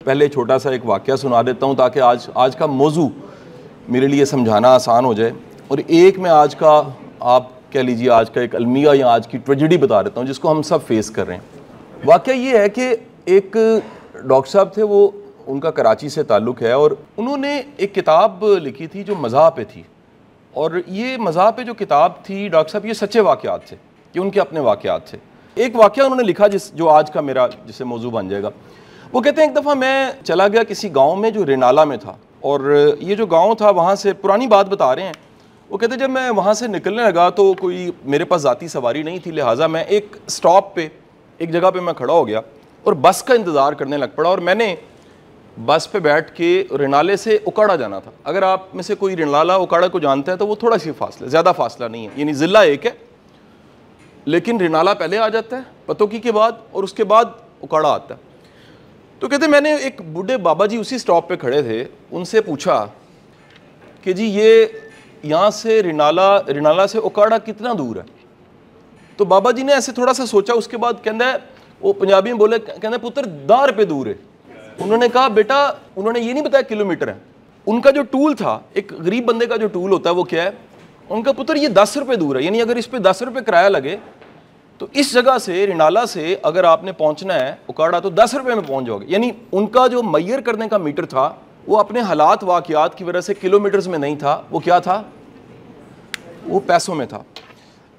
پہلے چھوٹا سا ایک واقعہ سنا دیتا ہوں تاکہ آج کا موضوع میرے لیے سمجھانا آسان ہو جائے. اور ایک میں آج کا آپ کہہ لیجیے آج کا ایک المیہ یا آج کی ٹریجڈی بتا دیتا ہوں جس کو ہم سب فیس کر رہے ہیں. واقعہ یہ ہے کہ ایک ڈاکٹر صاحب تھے, وہ ان کا کراچی سے تعلق ہے, اور انہوں نے ایک کتاب لکھی تھی جو مزاح پہ تھی. اور یہ مزاح پہ جو کتاب تھی ڈاکٹر صاحب, یہ سچے واقعات تھے, یہ ان کے اپنے واقعات تھے. ایک واقعہ انہوں نے لکھا جو آج کا میرا جسے موضوع بن جائے گا. وہ کہتے ہیں ایک دفعہ میں چلا گیا کسی گاؤں میں جو رینالہ میں تھا, اور یہ جو گاؤں تھا وہاں سے پرانی بات بتا رہے ہیں. وہ کہتے ہیں جب میں وہاں سے نکلنے لگا تو کوئی میرے پاس ذاتی سواری نہیں تھی, لہٰذا میں ایک سٹاپ پہ ایک جگہ پہ میں کھڑا ہو گیا اور بس کا انتظار کرنے لگ پڑا. اور میں نے بس پہ بیٹھ کے رینالے سے اکاڑا جانا تھا. اگر آپ میں سے کوئی رینالہ اکاڑا کو جانتا ہے تو وہ تھوڑا سی فاصلہ, زیادہ فاصلہ نہیں ہے, یعنی ضلع ایک ہے لیکن رینالہ پہلے آ جاتا ہے پتوکی کے بعد, اور اس کے بعد اکاڑا آتا ہے. تو کہتے میں نے ایک بوڑھے بابا جی اسی سٹاپ پہ کھڑے تھے, ان سے پوچھا کہ جی یہ یہاں سے رینالہ سے اکاڑا کتنا دور ہے؟ تو بابا جی نے ایسے تھوڑا سا سوچا, اس کے بعد کہندا ہے, وہ پنجابی میں بولے, کہندا پتر 10 روپے دور ہے. انہوں نے کہا بیٹا, انہوں نے یہ نہیں بتایا کلومیٹر ہے. ان کا جو ٹول تھا, ایک غریب بندے کا جو ٹول ہوتا ہے وہ کیا ہے, ان کا پتر یہ 10 روپے دور ہے, یعنی اگر اس پہ 10 روپے کرایہ لگے تو اس جگہ سے رینالہ سے اگر آپ نے پہنچنا ہے اکاڑا تو 10 روپے میں پہنچ جاؤ گے. یعنی ان کا جو میئر کرنے کا میٹر تھا وہ اپنے حالات واقعات کی وجہ سے کلومیٹرز میں نہیں تھا, وہ کیا تھا, وہ پیسوں میں تھا.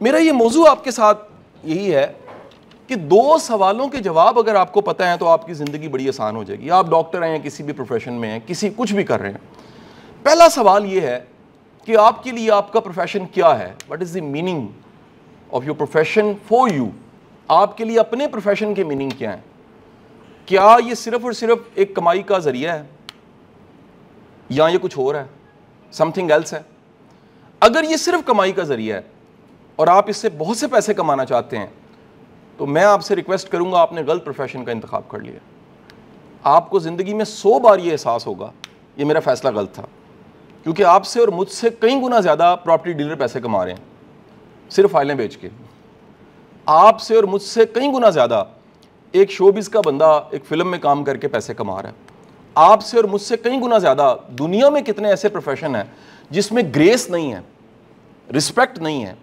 میرا یہ موضوع آپ کے ساتھ یہی ہے کہ 2 سوالوں کے جواب اگر آپ کو پتہ ہیں تو آپ کی زندگی بڑی آسان ہو جائے گی. آپ ڈاکٹر ہیں, کسی بھی پروفیشن میں ہیں, کچھ بھی کر رہے ہیں. پہلا سوال یہ ہے کہ آپ کے لیے آپ کا پروفیشن کیا ہے, what is the meaning of your profession for you. آپ کے لیے اپنے پروفیشن کے میننگ کیا ہیں؟ کیا یہ صرف اور صرف ایک کمائی کا ذریعہ ہے یا یہ کچھ اور ہے, سم تھنگ ایلس ہے؟ اگر یہ صرف کمائی کا ذریعہ ہے اور آپ اس سے بہت سے پیسے کمانا چاہتے ہیں تو میں آپ سے ریکویسٹ کروں گا, آپ نے غلط پروفیشن کا انتخاب کر لیا. آپ کو زندگی میں 100 بار یہ احساس ہوگا یہ میرا فیصلہ غلط تھا, کیونکہ آپ سے اور مجھ سے کئی گنا زیادہ پراپرٹی ڈیلر پیسے کما رہے ہیں صرف فائلیں بیچ کے. آپ سے اور مجھ سے کئی گنا زیادہ ایک شوبز کا بندہ ایک فلم میں کام کر کے پیسے کما رہا ہے. آپ سے اور مجھ سے کئی گنا زیادہ دنیا میں کتنے ایسے پروفیشن ہیں جس میں گریس نہیں ہے, رسپیکٹ نہیں ہے,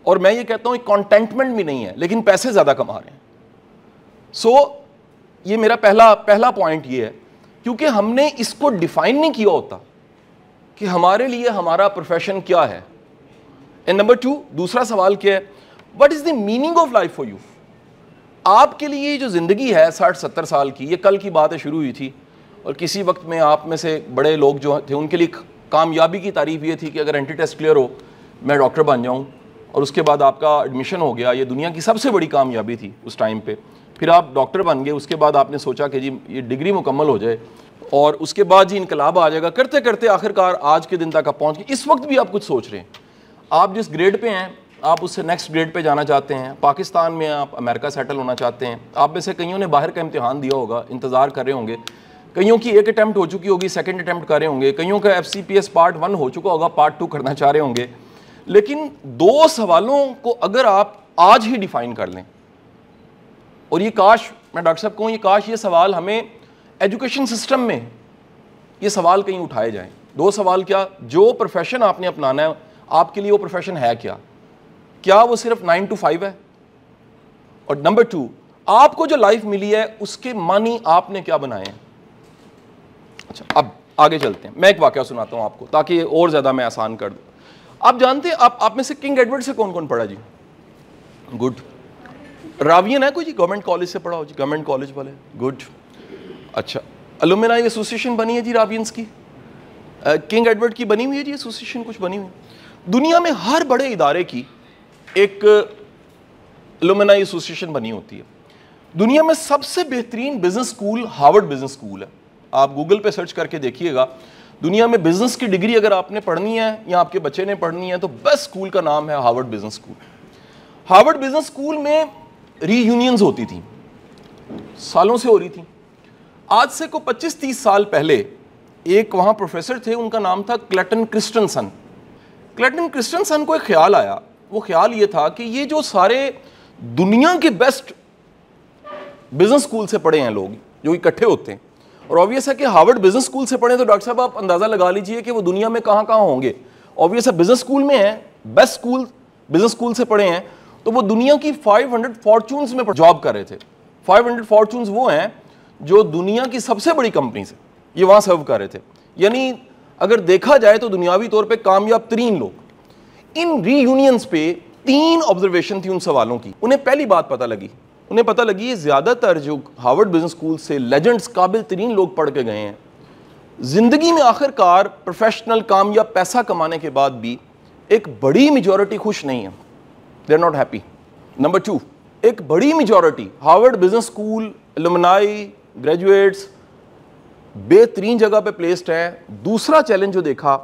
اور میں یہ کہتا ہوں کانٹینٹمنٹ بھی نہیں ہے, لیکن پیسے زیادہ کما رہے ہیں. سو یہ میرا پہلا پوائنٹ یہ ہے, کیونکہ ہم نے اس کو ڈیفائن نہیں کیا ہوتا کہ ہمارے لیے ہمارا پروفیشن کیا ہے. اینڈ نمبر 2, دوسرا سوال کیا ہے, what is the meaning of life for you. آپ کے لیے جو زندگی ہے 60-70 سال کی, یہ کل کی بات ہے, شروع ہوئی تھی, اور کسی وقت میں آپ میں سے بڑے لوگ جو تھے ان کے لیے کامیابی کی تعریف یہ تھی کہ اگر اینٹی ٹیسٹ کلیئر ہو میں ڈاکٹر بن جاؤں, اور اس کے بعد آپ کا ایڈمیشن ہو گیا. یہ دنیا کی سب سے بڑی کامیابی تھی اس ٹائم پہ. پھر آپ ڈاکٹر بن گئے, اس کے بعد آپ نے سوچا کہ جی یہ ڈگری مکمل ہو جائے, اور اس کے بعد جی انقلاب آ جائے گا. کرتے کرتے آخرکار آج کے دن تک آپ پہنچ گئے. اس وقت بھی آپ کچھ سوچ رہے ہیں, آپ جس گریڈ پہ ہیں آپ اس سے نیکسٹ گریڈ پہ جانا چاہتے ہیں. پاکستان میں آپ امریکہ سیٹل ہونا چاہتے ہیں. آپ میں سے کئیوں نے باہر کا امتحان دیا ہوگا, انتظار کر رہے ہوں گے. کئیوں کی ایک اٹیمپٹ ہو چکی ہوگی, سیکنڈ اٹیمپٹ کر رہے ہوں گے. کئیوں کا FCPS پارٹ 1 ہو چکا ہوگا, پارٹ 2 کرنا چاہ رہے ہوں گے. لیکن 2 سوالوں کو اگر آپ آج ہی ڈیفائن کر لیں, اور یہ کاش, میں ڈاکٹر صاحب کہوں, یہ کاش یہ سوال ہمیں ایجوکیشن سسٹم میں یہ سوال کہیں اٹھائے جائیں. 2 سوال کیا, جو پروفیشن آپ نے اپنانا ہے آپ کے لیے وہ پروفیشن ہے کیا وہ صرف 9 to 5 ہے؟ اور نمبر 2, آپ کو جو لائف ملی ہے اس کے معنی آپ نے کیا بنائے ہیں؟ اچھا, اب آگے چلتے ہیں. میں ایک واقعہ سناتا ہوں آپ کو تاکہ یہ اور زیادہ میں آسان کر دوں. آپ جانتے ہیں آپ میں سے کنگ ایڈورڈ سے کون کون پڑھا جی؟ گڈ. راوین ہے کوئی جی گورنمنٹ کالج سے پڑھا ہو جی؟ گورنمنٹ کالج والے, گڈ. اچھا, الومنائی ایسوسیشن بنی ہے جی راوینس کی؟ کنگ ایڈورڈ کی بنی ہوئی ہے جی ایسوسیشن, کچھ بنی ہوئی؟ دنیا میں ہر بڑے ادارے کی ایک الومنائی ایسوسیشن بنی ہوتی ہے. دنیا میں سب سے بہترین business school Harvard business school ہے. آپ گوگل پہ سرچ کر کے دیکھیے گا, دنیا میں بزنس کی ڈگری اگر آپ نے پڑھنی ہے یا آپ کے بچے نے پڑھنی ہے تو بیسٹ اسکول کا نام ہے Harvard business school. Harvard business school میں ری یونینز ہوتی تھیں, سالوں سے ہو رہی تھیں. آج سے کو 25-30 سال پہلے ایک وہاں پروفیسر تھے, ان کا نام تھا کلیٹن کرسٹنسن. کلیٹن کرسٹنسن کو ایک خیال آیا, وہ خیال یہ تھا کہ یہ جو سارے دنیا کے بیسٹ بزنس اسکول سے پڑھے ہیں لوگ جو اکٹھے ہوتے ہیں, اور obvious ہے کہ ہارورڈ بزنس اسکول سے پڑھیں تو ڈاکٹر صاحب آپ اندازہ لگا لیجئے کہ وہ دنیا میں کہاں کہاں ہوں گے. obvious ہے بزنس اسکول میں ہیں, بیسٹ اسکول بزنس اسکول سے پڑھے ہیں, تو وہ دنیا کی 500 فارچونز میں جاب کر رہے تھے. 500 فارچونز وہ ہیں جو دنیا کی سب سے بڑی کمپنی سے یہ وہاں سرو کر رہے تھے. یعنی اگر دیکھا جائے تو دنیاوی طور پہ کامیاب ترین لوگ. ان ری یونینز پہ 3 آبزرویشن تھی ان سوالوں کی. انہیں پہلی بات پتہ لگی, انہیں پتہ لگی یہ زیادہ تر جو ہارورڈ بزنس اسکول سے لیجنڈز قابل ترین لوگ پڑھ کے گئے ہیں, زندگی میں آخر کار پروفیشنل کامیاب پیسہ کمانے کے بعد بھی ایک بڑی میجورٹی خوش نہیں ہے. They are not happy. Number 2, ایک بڑی majority Harvard business school alumni graduates بہترین جگہ پہ پلیسڈ ہیں. دوسرا چیلنج جو دیکھا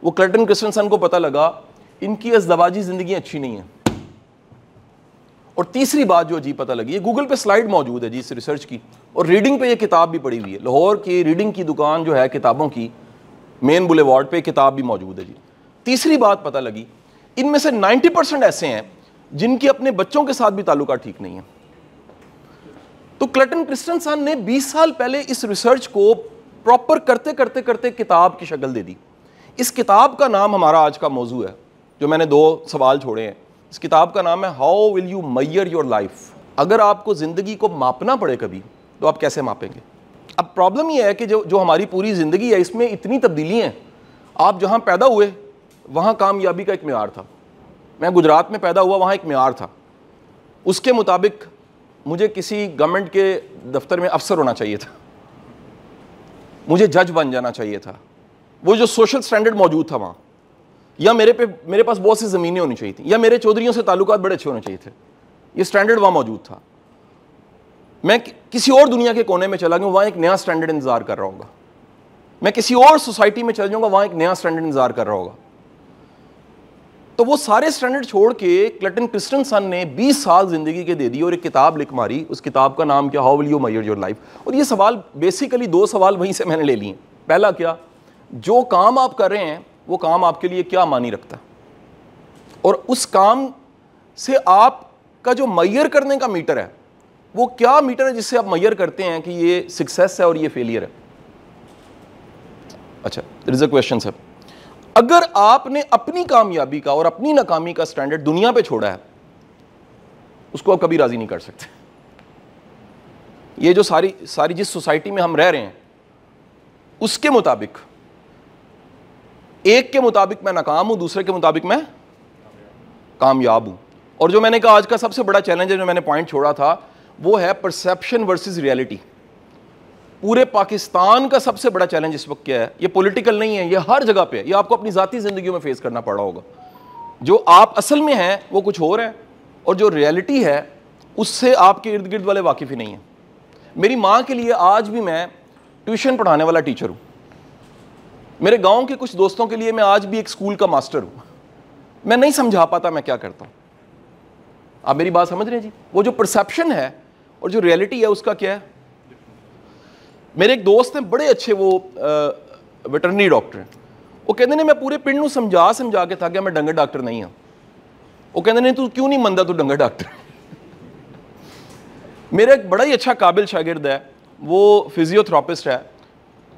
وہ کلٹن کرسٹنسن کو پتہ لگا ان کی ازدواجی زندگی اچھی نہیں ہے. اور تیسری بات جو عجیب پتہ لگی, یہ گوگل پہ سلائیڈ موجود ہے جی اس ریسرچ کی, اور ریڈنگ پہ یہ کتاب بھی پڑھی ہوئی ہے. لاہور کی ریڈنگ کی دکان جو ہے کتابوں کی مین بولے وارڈ پہ کتاب بھی موجود ہے جی. تیسری بات پتہ لگی, ان میں سے 90% ایسے ہیں جن کے اپنے بچوں کے ساتھ بھی تعلقات ٹھیک نہیں ہیں. تو کلٹن کرسٹنسن نے 20 سال پہلے اس ریسرچ کو پراپر کرتے کرتے کرتے کتاب کی شکل دے دی. اس کتاب کا نام ہمارا آج کا موضوع ہے, جو میں نے 2 سوال چھوڑے ہیں. اس کتاب کا نام ہے how will you measure your life. اگر آپ کو زندگی کو ماپنا پڑے کبھی تو آپ کیسے ماپیں گے؟ اب پرابلم یہ ہے کہ جو ہماری پوری زندگی ہے اس میں اتنی تبدیلی ہیں. آپ جہاں پیدا ہوئے وہاں کامیابی کا ایک معیار تھا. میں گجرات میں پیدا ہوا, وہاں ایک معیار تھا. اس کے مطابق مجھے کسی گورنمنٹ کے دفتر میں افسر ہونا چاہیے تھا, مجھے جج بن جانا چاہیے تھا. وہ جو سوشل سٹینڈرڈ موجود تھا وہاں, یا میرے پاس بہت سی زمینیں ہونی چاہیے تھیں, یا میرے چودھریوں سے تعلقات بڑے اچھے ہونے چاہیے تھے. یہ سٹینڈرڈ وہاں موجود تھا. میں کسی اور دنیا کے کونے میں چلا گیا, وہاں ایک نیا سٹینڈرڈ انتظار کر رہا ہوگا. میں کسی اور سوسائٹی میں چل جاؤں گا, وہاں ایک نیا سٹینڈرڈ انتظار کر رہا ہوگا. تو وہ سارے سٹینڈرڈ چھوڑ کے کلٹن کرسٹنسن نے 20 سال زندگی کے دے دی اور ایک کتاب لکھ ماری. اس کتاب کا نام کیا, how will you measure your life. اور یہ سوال بیسیکلی 2 سوال وہیں سے میں نے لے لیے. پہلا کیا, جو کام آپ کر رہے ہیں وہ کام آپ کے لیے کیا معنی رکھتا ہے, اور اس کام سے آپ کا جو میئر کرنے کا میٹر ہے وہ کیا میٹر ہے جس سے آپ میئر کرتے ہیں کہ یہ سکسیس ہے اور یہ فیلئر ہے. اچھا, دیر از اے کویسچن سر. اگر آپ نے اپنی کامیابی کا اور اپنی ناکامی کا سٹینڈرڈ دنیا پہ چھوڑا ہے, اس کو آپ کبھی راضی نہیں کر سکتے. یہ جو ساری جس سوسائٹی میں ہم رہ رہے ہیں اس کے مطابق, ایک کے مطابق میں ناکام ہوں, دوسرے کے مطابق میں کامیاب ہوں. اور جو میں نے کہا آج کا سب سے بڑا چیلنج ہے, جو میں نے پوائنٹ چھوڑا تھا, وہ ہے پرسیپشن ورسز ریئلٹی. پورے پاکستان کا سب سے بڑا چیلنج اس وقت کیا ہے؟ یہ پولیٹیکل نہیں ہے, یہ ہر جگہ پہ ہے. یہ آپ کو اپنی ذاتی زندگیوں میں فیس کرنا پڑا ہوگا. جو آپ اصل میں ہیں وہ کچھ اور ہے, اور جو ریئلٹی ہے اس سے آپ کے ارد گرد والے واقف ہی نہیں ہیں. میری ماں کے لیے آج بھی میں ٹیوشن پڑھانے والا ٹیچر ہوں. میرے گاؤں کے کچھ دوستوں کے لیے میں آج بھی ایک اسکول کا ماسٹر ہوں. میں نہیں سمجھا پاتا میں کیا کرتا ہوں. آپ میری بات سمجھ رہے ہیں جی؟ وہ جو پرسیپشن ہے اور جو ریئلٹی ہے اس کا کیا ہے. میرے ایک دوست ہیں بڑے اچھے, وہ ویٹرنری ڈاکٹر ہیں. وہ کہتے ہیں میں پورے پنڈ نوں سمجھا کے تھا کہ میں ڈنگر ڈاکٹر نہیں ہوں. وہ کہتے ہیں تو کیوں نہیں مندا تو ڈنگر ڈاکٹر. میرا ایک بڑا ہی اچھا قابل شاگرد ہے, وہ فزیو تھراپسٹ ہے.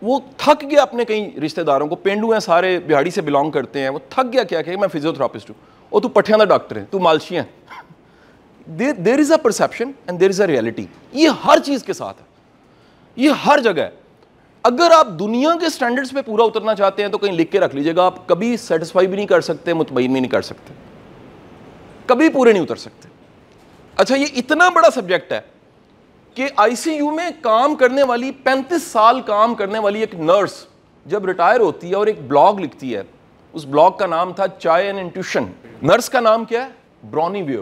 وہ تھک گیا اپنے کئی رشتہ داروں کو, پینڈو ہیں سارے, بہاڑی سے بلانگ کرتے ہیں, وہ تھک گیا کیا کہ میں فزیو تھراپسٹ ہوں. اور تو پٹھیاں دا ڈاکٹر ہے, تو مالشی ہیں. There is a perception and there is a reality. یہ ہر چیز کے ساتھ ہے, یہ ہر جگہ ہے. اگر آپ دنیا کے سٹینڈرڈز پہ پورا اترنا چاہتے ہیں تو کہیں لکھ کے رکھ لیجیے گا, آپ کبھی سیٹسفائی بھی نہیں کر سکتے, مطمئن بھی نہیں کر سکتے, کبھی پورے نہیں اتر سکتے. اچھا, یہ اتنا بڑا سبجیکٹ ہے کہ آئی سی یو میں کام کرنے والی 35 سال کام کرنے والی ایک نرس جب ریٹائر ہوتی ہے اور ایک بلاگ لکھتی ہے, اس بلاگ کا نام تھا چائے اینڈ انٹیوشن. نرس کا نام کیا ہے؟ برونی ویئر.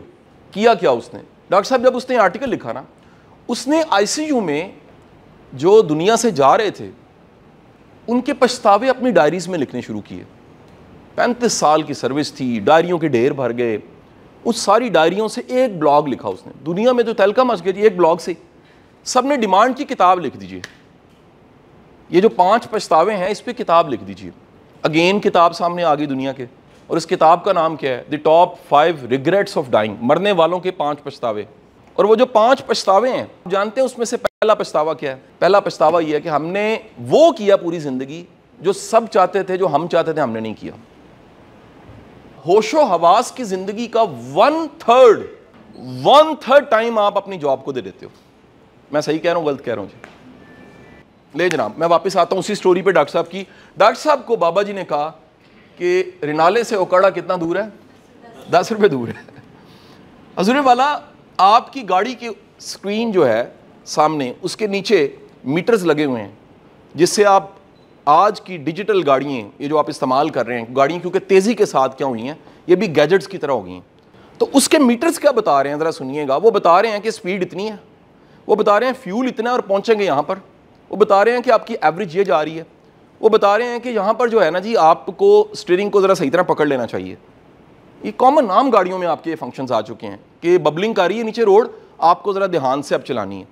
کیا اس نے, ڈاکٹر صاحب جب اس نے آرٹیکل لکھا نا, اس نے آئی سی یو میں جو دنیا سے جا رہے تھے ان کے پچھتاوے اپنی ڈائریز میں لکھنے شروع کیے. 35 سال کی سروس تھی, ڈائریوں کے ڈھیر بھر گئے. اس ساری ڈائریوں سے ایک بلاگ لکھا اس نے. دنیا میں تو تہلکہ مچ گئی, ایک بلاگ سے سب نے ڈیمانڈ کی کتاب لکھ دیجئے, یہ جو 5 پچھتاوے ہیں اس پہ کتاب لکھ دیجئے. اگین کتاب سامنے آ گئی دنیا کے, اور اس کتاب کا نام کیا ہے؟ The top 5 regrets of dying, مرنے والوں کے 5 پچھتاوے. اور وہ جو 5 پچھتاوے ہیں جانتے ہیں اس میں سے پہلا پچھتاوا کیا ہے؟ پہلا پچھتاوا یہ ہے کہ ہم نے وہ کیا پوری زندگی جو سب چاہتے تھے، جو ہم چاہتے تھے، ہم نے نہیں کیا. ہوش و حواس کی زندگی کا 1/3 ٹائم آپ اپنی جاب کو دے دیتے ہو. میں صحیح کہہ رہا ہوں غلط کہہ رہا ہوں جی؟ لے جناب میں واپس آتا ہوں اسی سٹوری پہ ڈاکٹر صاحب کی. ڈاکٹر صاحب کو بابا جی نے کہا کہ رنالے سے اوکاڑا کتنا دور ہے؟ 10 روپے دور ہے. حضور والا آپ کی گاڑی کی سکرین جو ہے سامنے، اس کے نیچے میٹرز لگے ہوئے ہیں جس سے آپ آج کی ڈیجیٹل گاڑیاں یہ جو آپ استعمال کر رہے ہیں، گاڑیاں کیونکہ تیزی کے ساتھ کیا ہوئی ہیں، یہ بھی گیجٹس کی طرح ہو گئی ہیں. تو اس کے میٹرز کیا بتا رہے ہیں ذرا سنیے گا. وہ بتا رہے ہیں کہ سپیڈ اتنی ہے، وہ بتا رہے ہیں فیول اتنا ہے اور پہنچیں گے یہاں پر، وہ بتا رہے ہیں کہ آپ کی ایوریج یہ جا رہی ہے، وہ بتا رہے ہیں کہ یہاں پر جو ہے نا جی آپ کو اسٹیئرنگ کو ذرا صحیح طرح پکڑ لینا چاہیے. یہ کامن عام گاڑیوں میں آپ کے فنکشنز آ چکے ہیں کہ ببلنگ کر رہی ہے نیچے روڈ، آپ کو ذرا دھیان سے اب چلانی ہے.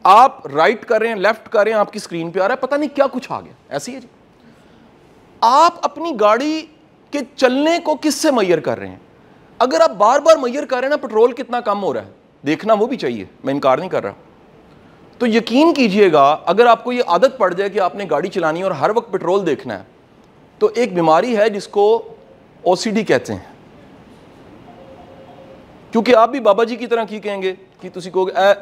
آپ رائٹ کر رہے ہیں، لیفٹ کر رہے ہیں، آپ کی اسکرین پہ آ رہا ہے پتہ نہیں کیا کچھ آ گیا. ایسی ہے جی. آپ اپنی گاڑی کے چلنے کو کس سے میئر کر رہے ہیں؟ اگر آپ بار بار میئر کر رہے ہیں نا پیٹرول کتنا کم ہو رہا ہے، دیکھنا وہ بھی چاہیے، میں انکار نہیں کر رہا. تو یقین کیجئے گا اگر آپ کو یہ عادت پڑ جائے کہ آپ نے گاڑی چلانی ہے اور ہر وقت پیٹرول دیکھنا ہے، تو ایک بیماری ہے جس کو OCD کہتے ہیں. کیونکہ آپ بھی بابا جی کی طرح کی کہیں گے کہ تسی کہو گے اے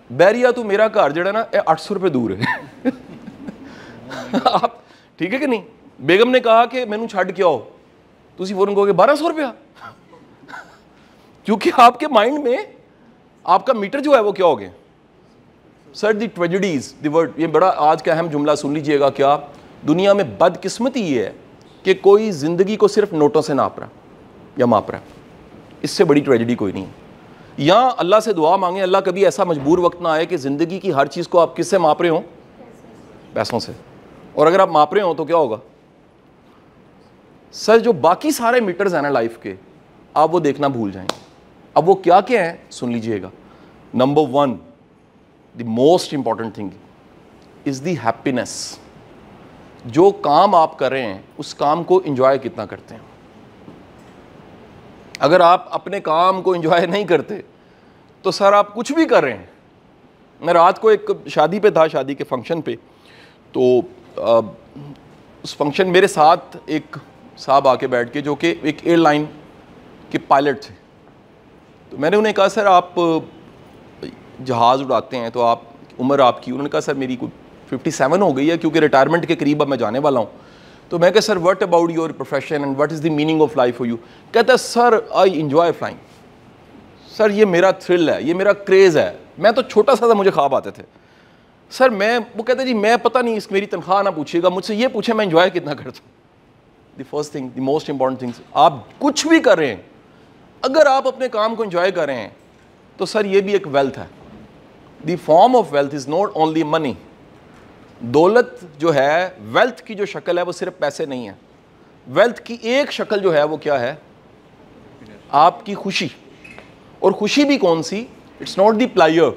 بیریا تو میرا گھر جڑا نا 800 روپے دور ہے. آپ ٹھیک ہے کہ نہیں؟ بیگم نے کہا کہ مینوں چھڈ کے آؤ، تسی فوراً کہو گے 1200 روپیہ. کیونکہ آپ کے مائنڈ میں آپ کا میٹر جو ہے وہ کیا ہو گیا. سر دی ٹریجڈیز دی ورڈ، یہ بڑا آج کا اہم جملہ سن لیجئے گا. کیا دنیا میں بدقسمتی یہ ہے کہ کوئی زندگی کو صرف نوٹوں سے ناپ رہا یا ماپ رہا. اس سے بڑی ٹریجڈی کوئی نہیں. یا اللہ سے دعا مانگیں اللہ کبھی ایسا مجبور وقت نہ آئے کہ زندگی کی ہر چیز کو آپ کس سے ماپ رہے ہوں؟ پیسوں سے. اور اگر آپ ماپ رہے ہوں تو کیا ہوگا؟ سر جو باقی سارے میٹرز ہیں نا لائف کے، آپ وہ دیکھنا بھول جائیں. اب وہ کیا کیا ہیں سن لیجئے گا. Number 1، the most important thing is the happiness. جو کام آپ کر رہے ہیں اس کام کو انجوائے کتنا کرتے ہیں. اگر آپ اپنے کام کو انجوائے نہیں کرتے تو سر آپ کچھ بھی کر رہے ہیں. میں رات کو ایک شادی پہ تھا، شادی کے فنکشن پہ، تو اس فنکشن میرے ساتھ ایک صاحب آ کے بیٹھ کے جو کہ ایک ایئر لائن کے پائلٹ تھے. تو میں نے انہیں کہا سر آپ جہاز اڑاتے ہیں تو آپ عمر آپ کی، انہوں نے کہا سر میری کوئی 57 ہو گئی ہے کیونکہ ریٹائرمنٹ کے قریب اب میں جانے والا ہوں. تو میں کہا sir what about your profession and what is the meaning of life for you? کہتا ہے سر آئی انجوائے فلائنگ. سر یہ میرا تھرل ہے، یہ میرا کریز ہے. میں تو چھوٹا سا تھا، مجھے خواب آتے تھے. سر وہ کہتے جی میں پتہ نہیں، اس میری تنخواہ نہ پوچھیے گا، مجھ سے یہ پوچھیں میں انجوائے کتنا کرتا ہوں. The first thing, the most important thing, آپ کچھ بھی کر رہے ہیں اگر آپ اپنے کام کو انجوائے کر رہے ہیں تو سر یہ بھی ایک ویلتھ ہے. The form of wealth is not only money. دولت جو ہے، ویلتھ کی جو شکل ہے وہ صرف پیسے نہیں ہے. ویلتھ کی ایک شکل جو ہے وہ کیا ہے؟ آپ کی خوشی. اور خوشی بھی کون سی؟ It's not the پلائر.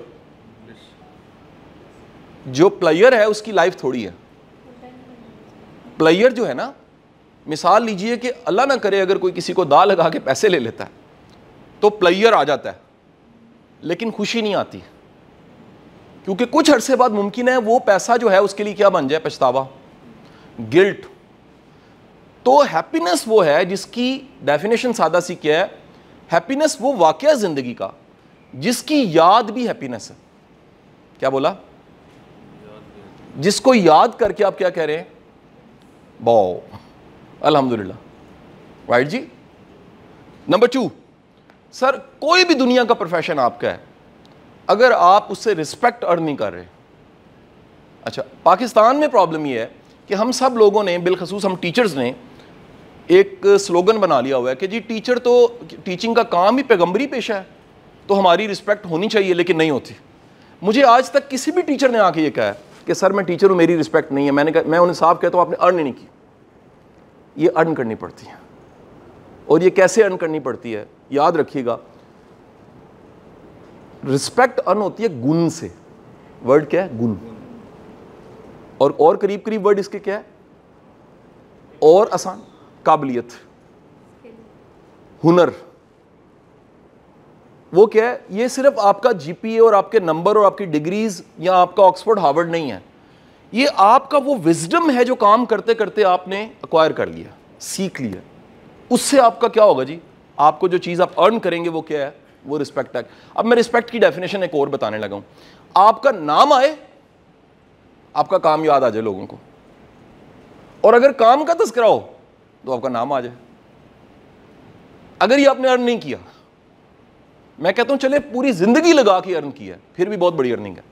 جو پلائر ہے اس کی لائف تھوڑی ہے. پلائر جو ہے نا، مثال لیجئے کہ اللہ نہ کرے اگر کوئی کسی کو دا لگا کے پیسے لے لیتا ہے تو پلائر آ جاتا ہے لیکن خوشی نہیں آتی، کیونکہ کچھ عرصے بعد ممکن ہے وہ پیسہ جو ہے اس کے لیے کیا بن جائے؟ پچھتاوا، گلٹ. تو ہیپینس وہ ہے جس کی ڈیفینیشن سادہ سی کیا ہے؟ ہیپینس وہ واقعہ زندگی کا جس کی یاد بھی ہیپینس ہے. کیا بولا؟ جس کو یاد کر کے آپ کیا کہہ رہے ہیں؟ باؤ الحمدللہ. رائٹ جی. نمبر 2، سر کوئی بھی دنیا کا پروفیشن آپ کا ہے، اگر آپ اس سے رسپیکٹ ارن نہیں کر رہے. اچھا پاکستان میں پرابلم یہ ہے کہ ہم سب لوگوں نے، بالخصوص ہم ٹیچرز نے، ایک سلوگن بنا لیا ہوا ہے کہ جی ٹیچر تو ٹیچنگ کا کام ہی پیغمبری پیشہ ہے تو ہماری رسپیکٹ ہونی چاہیے، لیکن نہیں ہوتی. مجھے آج تک کسی بھی ٹیچر نے آ کے یہ کہا ہے کہ سر میں ٹیچر ہوں میری رسپیکٹ نہیں ہے. میں انہیں صاف کہتا ہوں آپ نے ارن نہیں کی. یہ ارن کرنی پڑتی ہے. اور یہ کیسے ارن کرنی پڑتی ہے؟ یاد رکھیے گا، رسپیکٹ ارن ہوتی ہے گن سے. ورڈ کیا ہے؟ گن. اور قریب قریب ورڈ اس کے کیا ہے؟ اور آسان، قابلیت، ہنر. وہ کیا ہے؟ یہ صرف آپ کا جی پی اے اور آپ کے نمبر اور آپ کی ڈگریز یا آپ کا آکسفورڈ ہارورڈ نہیں ہے, یہ آپ کا وہ وزڈم ہے جو کام کرتے کرتے آپ نے ایکوائر کر لیا, سیکھ لیا. اس سے آپ کا کیا ہوگا جی؟ آپ کو جو چیز آپ ارن کریں گے وہ کیا ہے؟ وہ رسپیکٹ ہے. اب میں رسپیکٹ کی ڈیفینیشن ایک اور بتانے لگا ہوں. آپ کا نام آئے, آپ کا کام یاد آ جائے لوگوں کو, اور اگر کام کا تذکرہ ہو تو آپ کا نام آ جائے. اگر یہ آپ نے ارن نہیں کیا, میں کہتا ہوں چلے پوری زندگی لگا کے ارن کیا, پھر بھی بہت بڑی ارننگ ہے.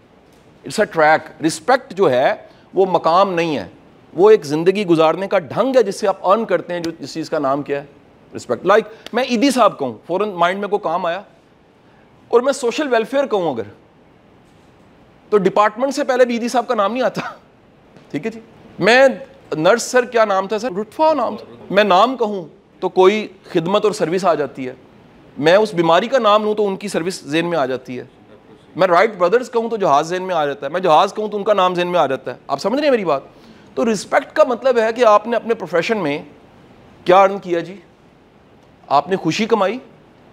It's a track. رسپیکٹ جو ہے وہ مقام نہیں ہے, وہ ایک زندگی گزارنے کا ڈھنگ ہے جس سے آپ ارن کرتے ہیں, جو جس چیز کا نام کیا ہے؟ رسپیکٹ. لائک میں ایدی صاحب کہوں, فوراً مائنڈ میں کوئی کام آیا, اور میں سوشل ویلفیئر کہوں اگر, تو ڈپارٹمنٹ سے پہلے بھی ایدی صاحب کا نام نہیں آتا. ٹھیک ہے جی. میں نرس سر, کیا نام تھا سر؟ رٹفا نام تھا. میں نام کہوں تو کوئی خدمت اور سروس آ جاتی ہے. میں اس بیماری کا نام لوں تو ان کی سروس ذہن میں آ جاتی ہے. میں رائٹ بردرز کہوں تو جہاز ذہن میں آ جاتا ہے. میں جہاز کہوں تو ان کا نام ذہن میں آ جاتا ہے. آپ سمجھ رہے ہیں میری بات؟ تو رسپیکٹ کا مطلب ہے کہ آپ نے اپنے پروفیشن میں کیا ارن کیا جی؟ آپ نے خوشی کمائی,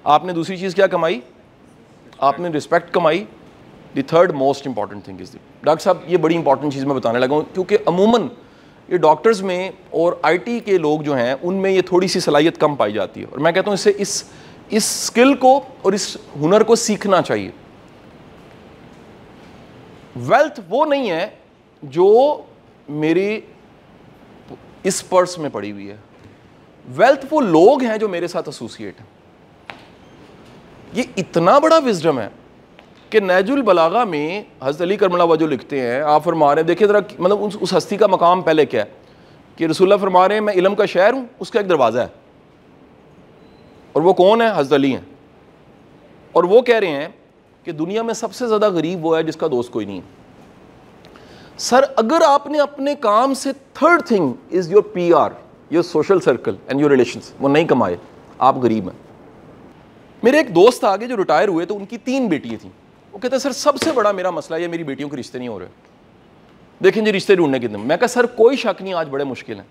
آپ نے دوسری چیز کیا کمائی؟ آپ نے رسپیکٹ کمائی. The third most important thing is the, doctor صاحب یہ بڑی امپورٹنٹ چیز میں بتانے لگا ہوں, کیونکہ عموماً یہ ڈاکٹرز میں اور آئی ٹی کے لوگ جو ہیں ان میں یہ تھوڑی سی صلاحیت کم پائی جاتی ہے, اور میں کہتا ہوں اسے اس اسکل کو اور اس ہنر کو سیکھنا چاہیے. ویلتھ وہ نہیں ہے جو میری اس پرس میں پڑی ہوئی ہے, ویلتھ وہ لوگ ہیں جو میرے ساتھ ایسوسیٹ ہیں. یہ اتنا بڑا وزڈم ہے کہ نہج البلاغہ میں حضرت علی کرم اللہ وجہ لکھتے ہیں, آپ فرما رہے ہیں, دیکھیں ذرا مطلب اس ہستی کا مقام پہلے کیا ہے کہ رسول اللہ فرما رہے ہیں میں علم کا شہر ہوں, اس کا ایک دروازہ ہے, اور وہ کون ہے؟ حضرت علی ہیں. اور وہ کہہ رہے ہیں کہ دنیا میں سب سے زیادہ غریب وہ ہے جس کا دوست کوئی نہیں ہے. سر اگر آپ نے اپنے کام سے third thing is your P R, your social circle and your relations, وہ نہیں کمائے, آپ غریب ہیں. میرے ایک دوست آگے جو ریٹائر ہوئے تو ان کی 3 بیٹیاں تھیں. وہ کہتے ہیں سر سب سے بڑا میرا مسئلہ یہ میری بیٹیوں کے رشتے نہیں ہو رہے, دیکھیں جی رشتے ڈھونڈنے کے دن. میں کہا سر کوئی شک نہیں آج بڑے مشکل ہیں,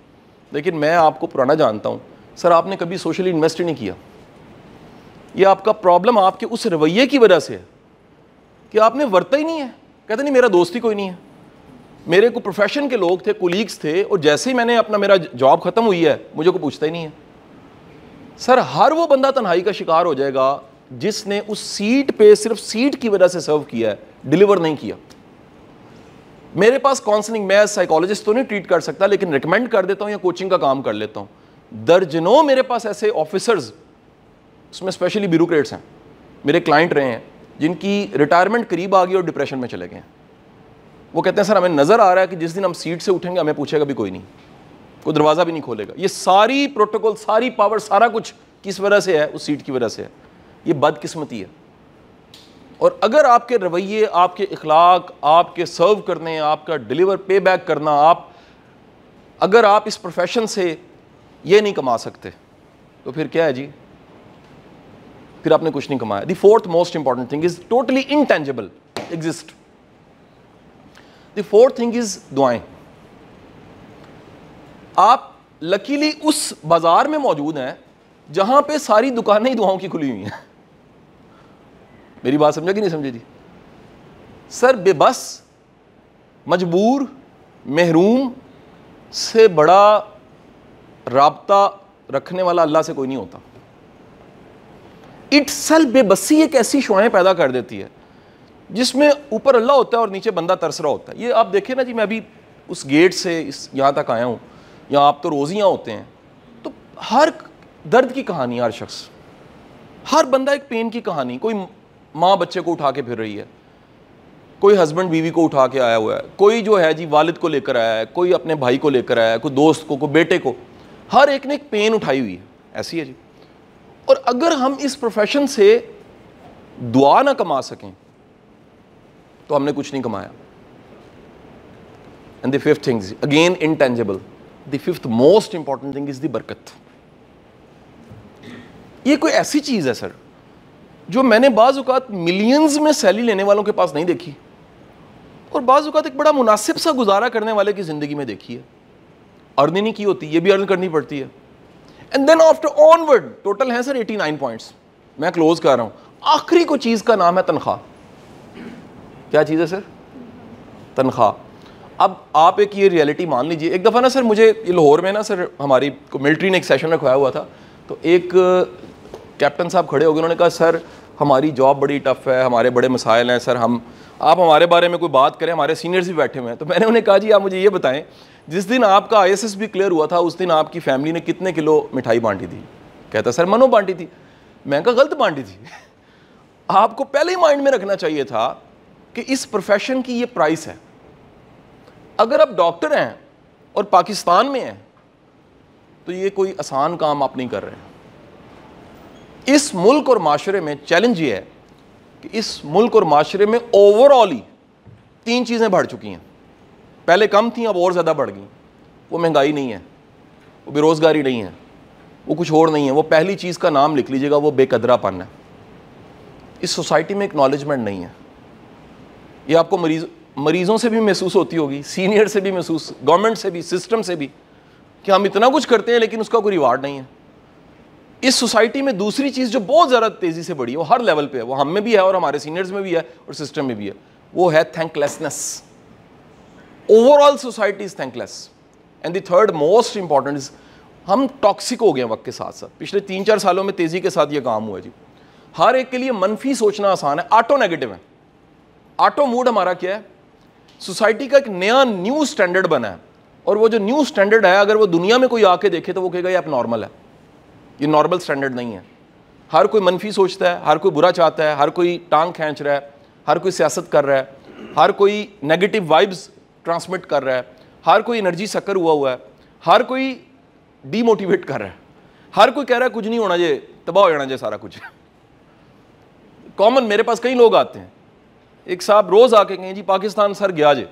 لیکن میں آپ کو پرانا جانتا ہوں, سر آپ نے کبھی سوشلی انویسٹ نہیں کیا. یہ آپ کا پرابلم آپ کے اس رویے کی وجہ سے ہے کہ آپ نے ورتا ہی نہیں ہے. کہتے نہیں میرا دوست ہی کوئی نہیں ہے. میرے کو پروفیشن کے لوگ تھے, کولیگز تھے, اور جیسے ہی میں نے میرا جاب ختم ہوئی ہے مجھے کو پوچھتا ہی نہیں ہے. سر ہر وہ بندہ تنہائی کا شکار ہو جائے گا جس نے اس سیٹ پہ صرف سیٹ کی وجہ سے سرو کیا ہے, ڈیلیور نہیں کیا. میرے پاس کاؤنسلنگ, میں سائیکالوجسٹ تو نہیں ٹریٹ کر سکتا, لیکن ریکمینڈ کر دیتا ہوں یا کوچنگ کا کام کر لیتا ہوں. درجنوں میرے پاس ایسے آفیسرز, اس میں اسپیشلی بیوروکریٹس ہیں, میرے کلائنٹ رہے ہیں جن کی ریٹائرمنٹ قریب آ گئی اور ڈپریشن میں چلے گئے ہیں. وہ کہتے ہیں سر ہمیں نظر آ رہا ہے کہ جس دن ہم سیٹ سے اٹھیں گے ہمیں پوچھے گا بھی کوئی نہیں, کوئی دروازہ بھی نہیں کھولے گا. یہ ساری پروٹوکول, ساری پاور, سارا کچھ کس وجہ سے ہے؟ اس سیٹ کی وجہ سے ہے. یہ بدقسمتی ہے. اور اگر آپ کے رویے, آپ کے اخلاق, آپ کے سرو کرنے, آپ کا ڈیلیور پے بیک کرنا, اگر آپ اس پروفیشن سے یہ نہیں کما سکتے تو پھر کیا ہے جی؟ پھر آپ نے کچھ نہیں کمایا. The fourth most important thing is totally intangible exist. The fourth thing is دعائیں. آپ لکیلی اس بازار میں موجود ہیں جہاں پہ ساری دکانیں ہی دعاؤں کی کھلی ہوئی ہیں. میری بات سمجھا کہ نہیں سمجھے جی؟ سر بے بس, مجبور, محروم سے بڑا رابطہ رکھنے والا اللہ سے کوئی نہیں ہوتا. اٹسیلف بے بسی ایک ایسی شعاعیں پیدا کر دیتی ہے جس میں اوپر اللہ ہوتا ہے اور نیچے بندہ ترس رہا ہوتا ہے. یہ آپ دیکھیں نا جی, میں ابھی اس گیٹ سے یہاں تک آیا ہوں, یہاں آپ تو روزیاں ہوتے ہیں, تو ہر درد کی کہانی, ہر شخص, ہر بندہ ایک پین کی کہانی. کوئی ماں بچے کو اٹھا کے پھر رہی ہے, کوئی ہسبینڈ بیوی کو اٹھا کے آیا ہوا ہے, کوئی جو ہے جی والد کو لے کر آیا ہے, کوئی اپنے بھائی کو لے کر آیا ہے, کوئی دوست کو, کوئی بیٹے کو, ہر ایک نے ایک پین اٹھائی ہوئی ہے. ایسی ہے جی. اور اگر ہم اس پروفیشن سے دعا نہ کما سکیں تو ہم نے کچھ نہیں کمایا. And the fifth thing again intangible, the fifth most important thing is the برکت. یہ کوئی ایسی چیز ہے سر جو میں نے بعض اوقات ملینز میں سیلری لینے والوں کے پاس نہیں دیکھی, اور بعض اوقات ایک بڑا مناسب سا گزارا کرنے والے کی زندگی میں دیکھی ہے. ارن نہیں کی ہوتی, یہ بھی ارن کرنی پڑتی ہے. And then after onward total ہیں سر 89 پوائنٹس, میں کلوز کر رہا ہوں. آخری کو چیز کا نام ہے تنخواہ. کیا چیز ہے سر؟ تنخواہ. اب آپ ایک یہ ریئلٹی مان لیجیے. ایک دفعہ نا سر مجھے یہ لاہور میں نا سر ہماری ملٹری نے ایک سیشن رکھوایا ہوا تھا, تو ایک کیپٹن صاحب کھڑے ہو گئے, انہوں نے کہا سر ہماری جاب بڑی ٹف ہے, ہمارے بڑے مسائل ہیں سر, آپ ہمارے بارے میں کوئی بات کریں, ہمارے سینئرز بھی بیٹھے ہوئے ہیں. تو میں نے انہیں کہا جی آپ مجھے یہ بتائیں, جس دن آپ کا ISS بھی کلیئر ہوا تھا اس دن آپ کی فیملی نے کتنے کلو مٹھائی بانٹی تھی؟ کہتا سر منو بانٹی تھی. میں کہا غلط بانٹی تھی. آپ کو پہلے ہی مائنڈ میں رکھنا چاہیے تھا کہ اس پروفیشن کی یہ پرائس ہے. اگر آپ ڈاکٹر ہیں اور پاکستان میں ہیں تو یہ کوئی آسان کام آپ نہیں کر رہے. اس ملک اور معاشرے میں چیلنج یہ ہے کہ اس ملک اور معاشرے میں اوور آل ہی 3 چیزیں بڑھ چکی ہیں. پہلے کم تھیں, اب اور زیادہ بڑھ گئیں. وہ مہنگائی نہیں ہے, وہ بے روزگاری نہیں ہے, وہ کچھ اور نہیں ہے. وہ پہلی چیز کا نام لکھ لیجیے گا, وہ بے قدرہ پن ہے. اس سوسائٹی میں اکنالجمنٹ نہیں ہے. یہ آپ کو مریضوں سے بھی محسوس ہوتی ہوگی, سینئر سے بھی محسوس, گورنمنٹ سے بھی, سسٹم سے بھی, کہ ہم اتنا کچھ کرتے ہیں لیکن اس کا کوئی ریوارڈ نہیں ہے. اس سوسائٹی میں دوسری چیز جو بہت زیادہ تیزی سے بڑھی ہے, وہ ہر لیول پہ ہے, وہ ہم میں بھی ہے اور ہمارے سینئرز میں بھی ہے اور سسٹم میں بھی ہے, وہ ہے thank lessons. Over all society is thank less. And the third most important is ہم ٹاکسک ہو گئے ہیں وقت کے ساتھ ساتھ. پچھلے 3-4 سالوں میں تیزی کے ساتھ یہ کام ہوا ہے جی. ہر ایک کے لیے منفی سوچنا آسان ہے, آٹو نیگیٹو ہے. آٹو موڈ ہمارا کیا ہے؟ سوسائٹی کا ایک نیا نیو سٹینڈرڈ بنا ہے, اور وہ جو نیو سٹینڈرڈ ہے اگر وہ دنیا میں کوئی آ کے دیکھے تو وہ کہے گا یہ اب نارمل ہے. یہ نارمل سٹینڈرڈ نہیں ہے. ہر کوئی منفی سوچتا ہے, ہر کوئی برا چاہتا ہے, ہر کوئی ٹانگ کھینچ رہا ہے, ہر کوئی سیاست کر رہا ہے, ہر کوئی نیگیٹو وائبز ٹرانسمٹ کر رہا ہے, ہر کوئی انرجی سکر ہوا ہے, ہر کوئی ڈی موٹیویٹ کر رہا ہے, ہر کوئی کہہ رہا ہے کچھ نہیں ہونا جے, تباہ ہو جانا جے سارا کچھ. کامن میرے پاس کئی لوگ آتے ہیں, ایک صاحب روز آ کے کہیں جی پاکستان سر گیا جے.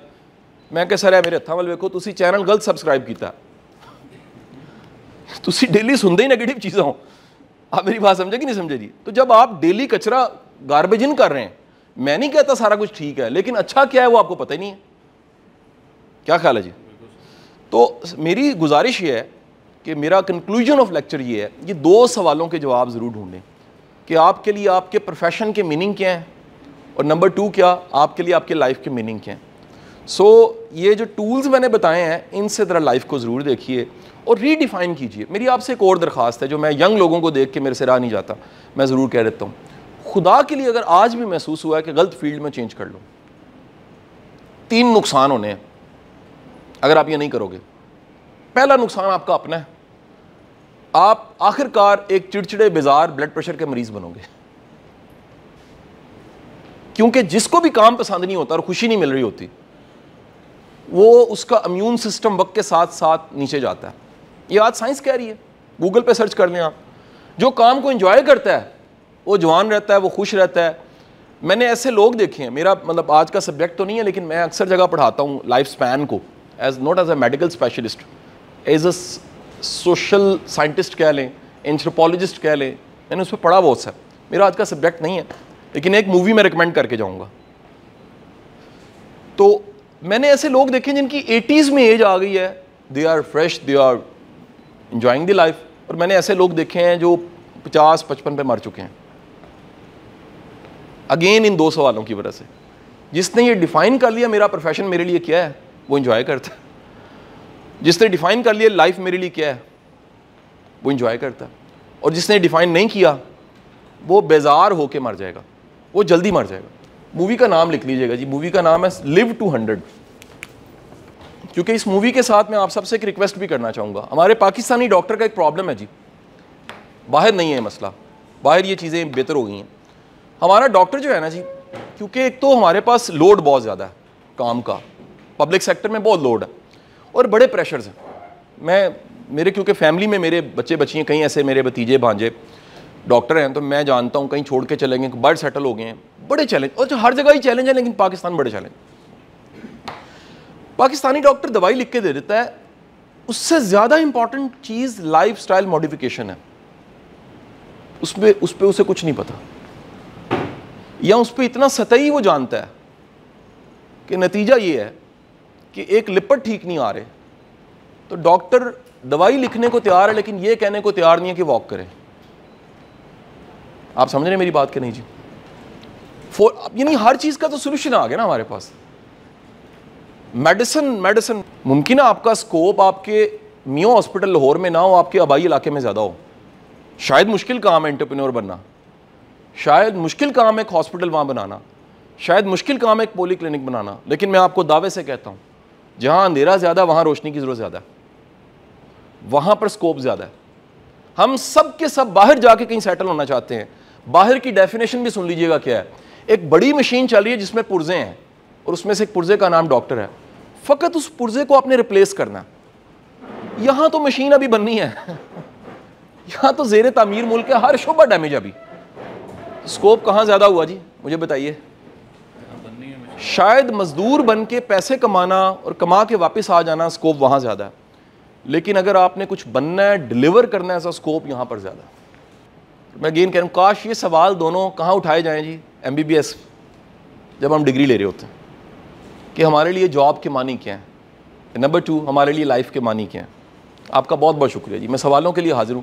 میں کہ سر ہے میرے ہاتھاں ول ویکھو تسی چینل غلط سبسکرائب کیتا, تسی ڈیلی سنتے ہی نیگیٹو چیزاں ہو. آپ میری بات سمجھے کہ نہیں سمجھے جی؟ تو جب آپ ڈیلی کچرا گاربیج ان کر رہے ہیں, میں نہیں کہتا سارا کچھ ٹھیک ہے, لیکن اچھا کیا ہے وہ آپ کو پتہ ہی نہیں ہے. کیا خیال ہے جی؟ تو میری گزارش یہ ہے کہ میرا کنکلوژن آف لیکچر یہ ہے, یہ 2 سوالوں کے جواب ضرور ڈھونڈیں کہ آپ کے لیے آپ کے پروفیشن کے میننگ کیا ہیں, اور نمبر 2 کیا آپ کے لیے آپ کے لائف کے میننگ کیا ہیں. سو یہ جو ٹولز میں نے بتائے ہیں ان سے ذرا لائف کو ضرور دیکھیے اور ری ڈیفائن کیجیے. میری آپ سے ایک اور درخواست ہے جو میں ینگ لوگوں کو دیکھ کے میرے سے رہا نہیں جاتا, میں ضرور کہہ دیتا ہوں, خدا کے لیے اگر آج بھی محسوس ہوا ہے کہ غلط فیلڈ میں چینج کر لو, 3 نقصان ہونے ہیں اگر آپ یہ نہیں کرو گے. پہلا نقصان آپ کا اپنا ہے, آپ آخر کار ایک چڑچڑے بیزار بلڈ پریشر کے مریض بنو گے, کیونکہ جس کو بھی کام پسند نہیں ہوتا اور خوشی نہیں مل رہی ہوتی, وہ اس کا امیون سسٹم وقت کے ساتھ ساتھ نیچے جاتا ہے. یہ آج سائنس کہہ رہی ہے, گوگل پہ سرچ کر لیں آپ. جو کام کو انجوائے کرتا ہے وہ جوان رہتا ہے, وہ خوش رہتا ہے. میں نے ایسے لوگ دیکھے ہیں, میرا مطلب آج کا سبجیکٹ تو نہیں ہے لیکن میں اکثر جگہ پڑھاتا ہوں لائف سپین کو, as not as a medical specialist, as a social scientist کہہ لیں, اینتھروپولوجسٹ کہہ لیں. میں نے اس پہ پڑھا بہت سا, میرا آج کا سبجیکٹ نہیں ہے لیکن ایک مووی میں ریکمینڈ کر کے جاؤں گا. تو میں نے ایسے لوگ دیکھے جن کی 80s میں ایج آ گئی ہے, they are fresh, they are enjoying the life, اور میں نے ایسے لوگ دیکھے ہیں جو 50-55 پہ مر چکے ہیں. اگین ان 2 سوالوں کی وجہ سے. جس نے یہ ڈیفائن کر لیا میرا پروفیشن میرے لیے کیا ہے, وہ انجوائے کرتا ہے. جس نے ڈیفائن کر لیا لائف میرے لیے کیا ہے, وہ انجوائے کرتا ہے. اور جس نے ڈیفائن نہیں کیا وہ بیزار ہو کے مر جائے گا, وہ جلدی مر جائے گا. مووی کا نام لکھ لیجیے گا جی, مووی کا نام ہے لیو ٹو 100. کیونکہ اس مووی کے ساتھ میں آپ سب سے ایک ریکویسٹ بھی کرنا چاہوں گا. ہمارے پاکستانی ڈاکٹر کا ایک پرابلم ہے جی, باہر نہیں ہے مسئلہ, باہر یہ چیزیں بہتر ہو گئی ہیں. ہمارا ڈاکٹر جو ہے نا جی, کیونکہ ایک تو ہمارے پاس لوڈ بہت زیادہ ہے کام کا, پبلک سیکٹر میں بہت لوڈ ہے اور بڑے پریشرز ہیں. میرے کیونکہ فیملی میں میرے بچے بچیاں کہیں ایسے میرے بھتیجے بھانجے ڈاکٹر ہیں, تو میں جانتا ہوں کہیں چھوڑ کے چلیں گے, باہر سیٹل ہو گئے ہیں. بڑے چیلنج, اور ہر جگہ ہی چیلنج ہے لیکن پاکستان بڑے چیلنج. پاکستانی ڈاکٹر دوائی لکھ کے دے دیتا ہے, اس سے زیادہ امپورٹنٹ چیز لائف سٹائل ماڈیفیکیشن ہے. اس پہ اسے کچھ نہیں پتا, یا اس پہ اتنا سطحی وہ جانتا ہے کہ نتیجہ یہ ہے کہ ایک لپٹ ٹھیک نہیں آ رہے تو ڈاکٹر دوائی لکھنے کو تیار ہے لیکن یہ کہنے کو تیار نہیں ہے کہ واک کریں. آپ سمجھ رہے ہیں میری بات کہ نہیں جی؟ یعنی ہر چیز کا تو سولوشن آ گیا نا ہمارے پاس. میڈیسن ممکن ہے آپ کا اسکوپ آپ کے میو ہاسپٹل لاہور میں نہ ہو, آپ کے آبائی علاقے میں زیادہ ہو. شاید مشکل کام ہے انٹرپرینور بننا, شاید مشکل کام ہے ایک ہاسپٹل وہاں بنانا, شاید مشکل کام ہے ایک پولی کلینک بنانا, لیکن میں آپ کو دعوے سے کہتا ہوں جہاں اندھیرا زیادہ وہاں روشنی کی ضرورت زیادہ ہے, وہاں پر اسکوپ زیادہ ہے. ہم سب کے سب باہر جا کے کہیں سیٹل ہونا چاہتے ہیں. باہر کی ڈیفینیشن بھی سن لیجئے گا کیا ہے. ایک بڑی مشین چل رہی ہے جس میں پرزے ہیں, اور اس میں سے ایک پرزے کا نام ڈاکٹر ہے. فقط اس پرزے کو آپ نے ریپلیس کرنا ہے. یہاں تو مشین ابھی بننی ہے, یہاں تو زیر تعمیر ملک ہے, ہر شعبہ ڈیمیج ابھی. اسکوپ کہاں زیادہ ہوا جی مجھے بتائیے. شاید مزدور بن کے پیسے کمانا اور کما کے واپس آ جانا اسکوپ وہاں زیادہ ہے, لیکن اگر آپ نے کچھ بننا ہے, ڈلیور کرنا ہے, ایسا اسکوپ یہاں پر زیادہ ہے. میں اگین کہہ رہا ہوں کاش یہ سوال دونوں کہاں اٹھائے جائیں جی, MBBS جب ہم ڈگری لے رہے ہوتے ہیں, کہ ہمارے لیے جاب کے معنی کیا ہیں, نمبر 2 ہمارے لیے لائف کے معنی کیا ہیں. آپ کا بہت بہت شکریہ جی, میں سوالوں کے لیے حاضر ہوں.